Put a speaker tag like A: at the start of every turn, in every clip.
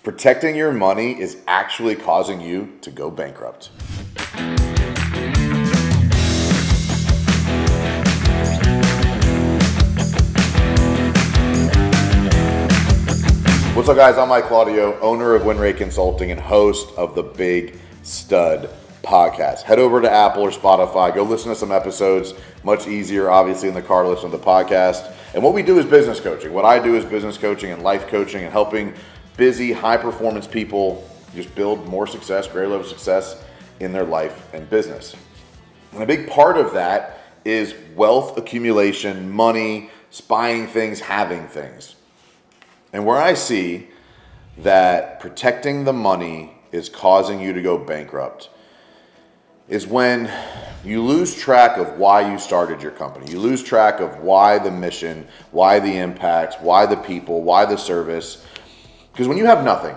A: Protecting your money is actually causing you to go bankrupt. What's up, guys? I'm Mike Claudio, owner of WinRate Consulting and host of the Big Stud podcast. Head over to Apple or Spotify, go listen to some episodes. Much easier, obviously, in the car to listen to the podcast. And what we do is business coaching. What I do is business coaching and life coaching and helping busy, high-performance people just build more success, greater level of success in their life and business. And a big part of that is wealth accumulation, money, buying things, having things. And where I see that protecting the money is causing you to go bankrupt is when you lose track of why you started your company. You lose track of why the mission, why the impact, why the people, why the service. Because when you have nothing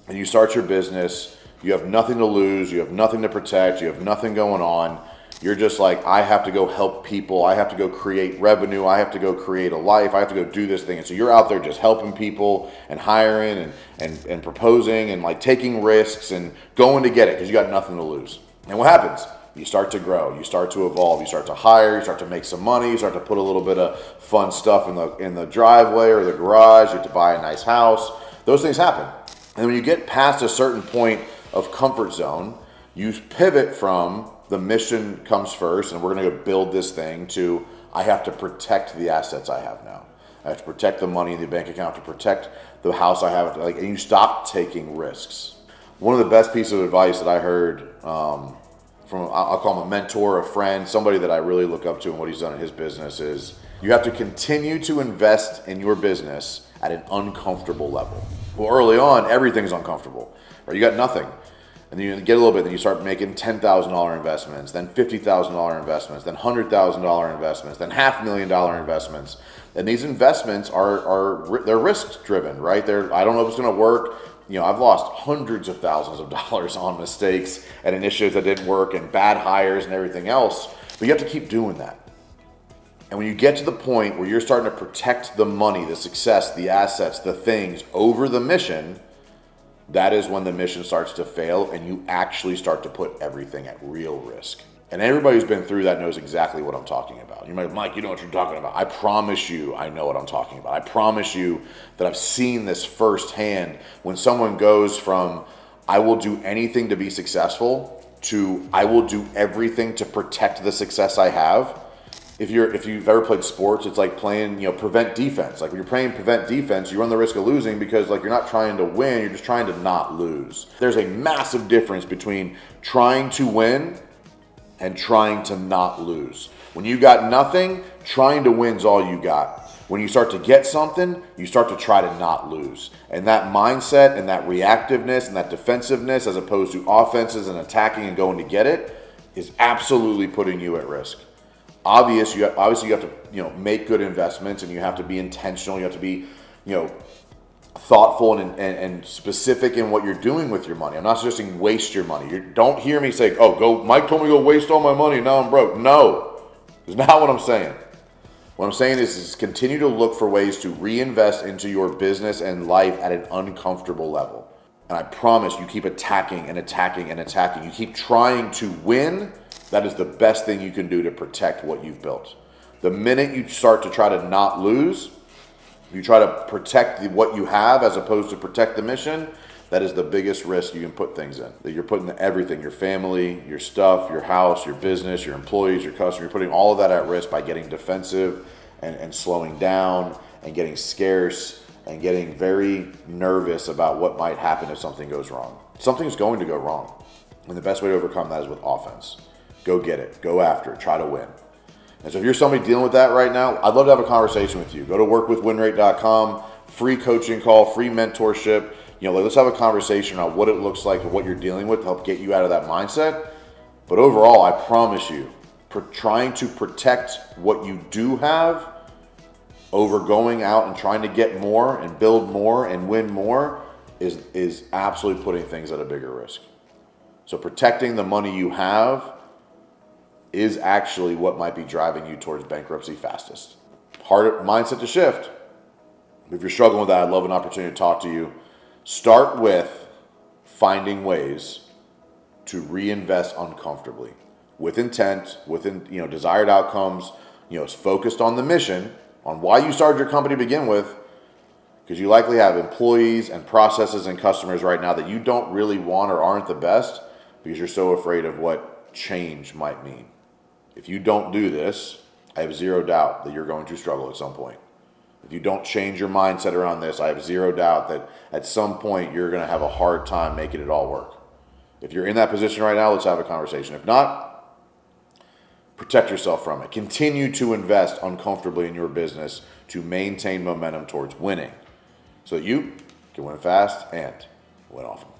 A: and you start your business, you have nothing to lose, you have nothing to protect, you have nothing going on. You're just like, I have to go help people. I have to go create revenue. I have to go create a life. I have to go do this thing. And so you're out there just helping people and hiring and proposing and like taking risks and going to get it because you got nothing to lose. And what happens? You start to grow, you start to evolve, you start to hire, you start to make some money, you start to put a little bit of fun stuff in the driveway or the garage, you have to buy a nice house. Those things happen. And when you get past a certain point of comfort zone, you pivot from the mission comes first and we're going to go build this thing to I have to protect the assets I have now. I have to protect the money in the bank account, I have to protect the house I have, and you stop taking risks. One of the best pieces of advice that I heard from, I'll call him a mentor, a friend, somebody that I really look up to and what he's done in his business is you have to continue to invest in your business at an uncomfortable level. Well, early on, everything's uncomfortable, right? You got nothing. And then you get a little bit, then you start making $10,000 investments, then $50,000 investments, then $100,000 investments, then $500,000 investments. And these investments they're risk driven, right? I don't know if it's going to work. You know, I've lost hundreds of thousands of dollars on mistakes and initiatives that didn't work and bad hires and everything else. But you have to keep doing that. And when you get to the point where you're starting to protect the money, the success, the assets, the things over the mission, that is when the mission starts to fail and you actually start to put everything at real risk. And everybody who's been through that knows exactly what I'm talking about. You might be, Mike, you know what you're talking about. I promise you I know what I'm talking about. I promise you that I've seen this firsthand when someone goes from I will do anything to be successful to I will do everything to protect the success I have. If you've ever played sports, it's like playing, prevent defense. Like when you're playing prevent defense, you run the risk of losing because like you're not trying to win, you're just trying to not lose. There's a massive difference between trying to win and trying to not lose. When you got nothing, trying to win's all you got. When you start to get something, you start to try to not lose. And that mindset and that reactiveness and that defensiveness as opposed to offenses and attacking and going to get it is absolutely putting you at risk. Obviously you have to make good investments and you have to be intentional. You have to be thoughtful and specific in what you're doing with your money. I'm not suggesting waste your money. Don't hear me say, Mike told me to go waste all my money, now I'm broke. No, that's not what I'm saying. What I'm saying is continue to look for ways to reinvest into your business and life at an uncomfortable level. And I promise you keep attacking and attacking and attacking. You keep trying to win. That is the best thing you can do to protect what you've built. The minute you start to try to not lose, you try to protect what you have as opposed to protect the mission, that is the biggest risk you can put things in. That you're putting everything, your family, your stuff, your house, your business, your employees, your customers, you're putting all of that at risk by getting defensive and slowing down and getting scarce and getting very nervous about what might happen if something goes wrong. Something's going to go wrong. And the best way to overcome that is with offense. Go get it. Go after it. Try to win. And so if you're somebody dealing with that right now, I'd love to have a conversation with you. Go to workwithwinrate.com, free coaching call, free mentorship. Let's have a conversation on what it looks like and what you're dealing with to help get you out of that mindset. But overall, I promise you, trying to protect what you do have over going out and trying to get more and build more and win more is absolutely putting things at a bigger risk. So protecting the money you have is actually what might be driving you towards bankruptcy fastest. Hard mindset to shift. If you're struggling with that, I'd love an opportunity to talk to you. Start with finding ways to reinvest uncomfortably, with intent, within desired outcomes. It's focused on the mission, on why you started your company to begin with, because you likely have employees and processes and customers right now that you don't really want or aren't the best because you're so afraid of what change might mean. If you don't do this, I have zero doubt that you're going to struggle at some point. If you don't change your mindset around this, I have zero doubt that at some point you're going to have a hard time making it all work. If you're in that position right now, let's have a conversation. If not, protect yourself from it. Continue to invest uncomfortably in your business to maintain momentum towards winning so that you can win fast and win often.